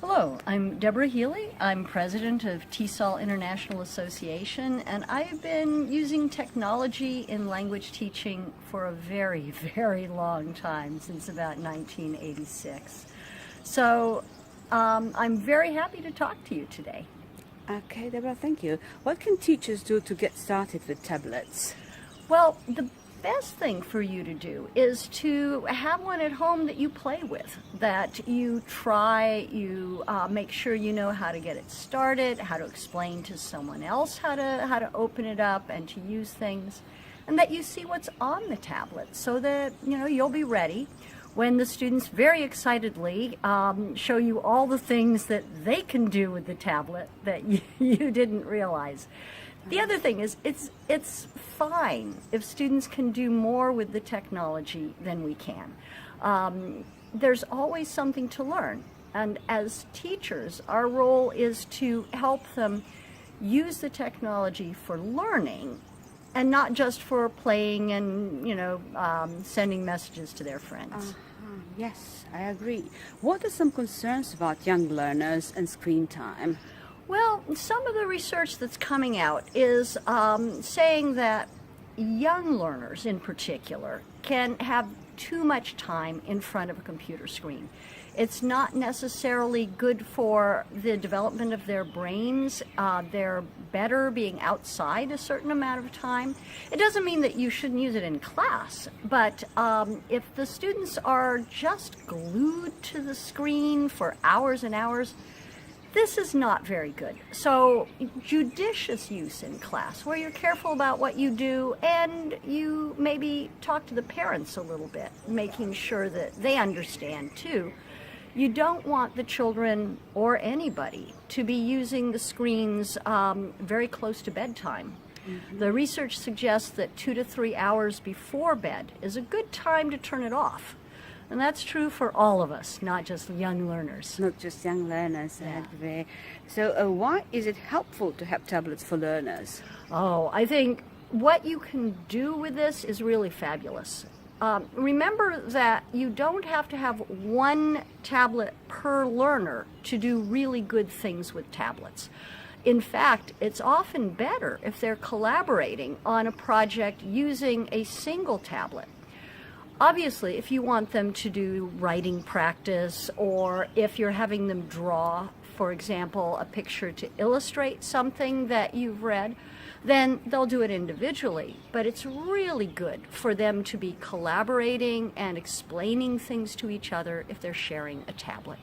Hello, I'm Deborah Healey. I'm president of TESOL International Association, and I've been using technology in language teaching for a very, very long time, since about 1986. So I'm very happy to talk to you today. Okay, Deborah, thank you. What can teachers do to get started with tablets? Well, the best thing for you to do is to have one at home that you play with, that you try, you make sure you know how to get it started, how to explain to someone else how to open it up and to use things, and that you see what's on the tablet so that you'll be ready when the students very excitedly show you all the things that they can do with the tablet that you didn't realize. The other thing is, it's fine if students can do more with the technology than we can. There's always something to learn, and as teachers, our role is to help them use the technology for learning and not just for playing and sending messages to their friends. Yes, I agree. What are some concerns about young learners and screen time? Well, some of the research that's coming out is saying that young learners in particular can have too much time in front of a computer screen. It's not necessarily good for the development of their brains. They're better being outside a certain amount of time. It doesn't mean that you shouldn't use it in class, but if the students are just glued to the screen for hours and hours, this is not very good. So judicious use in class, where you're careful about what you do and you maybe talk to the parents a little bit, making sure that they understand too. You don't want the children or anybody to be using the screens very close to bedtime. Mm-hmm. The research suggests that 2 to 3 hours before bed is a good time to turn it off. And that's true for all of us, not just young learners. Not just young learners, I agree. So why is it helpful to have tablets for learners? Oh, I think what you can do with this is really fabulous. Remember that you don't have to have one tablet per learner to do really good things with tablets. In fact, it's often better if they're collaborating on a project using a single tablet. Obviously, if you want them to do writing practice, or if you're having them draw, for example, a picture to illustrate something that you've read, then they'll do it individually. But it's really good for them to be collaborating and explaining things to each other if they're sharing a tablet.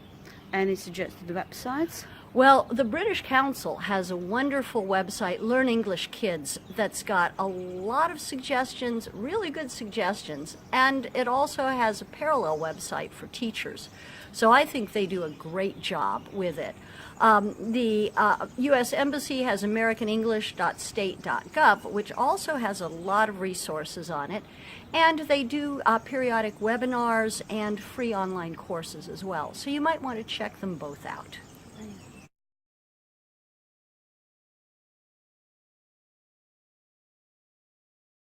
Any suggested websites? Well, the British Council has a wonderful website, Learn English Kids, that's got a lot of suggestions, really good suggestions, and it also has a parallel website for teachers. So I think they do a great job with it. The U.S. Embassy has americanenglish.state.gov, which also has a lot of resources on it, and they do periodic webinars and free online courses as well. So you might want to check them both out.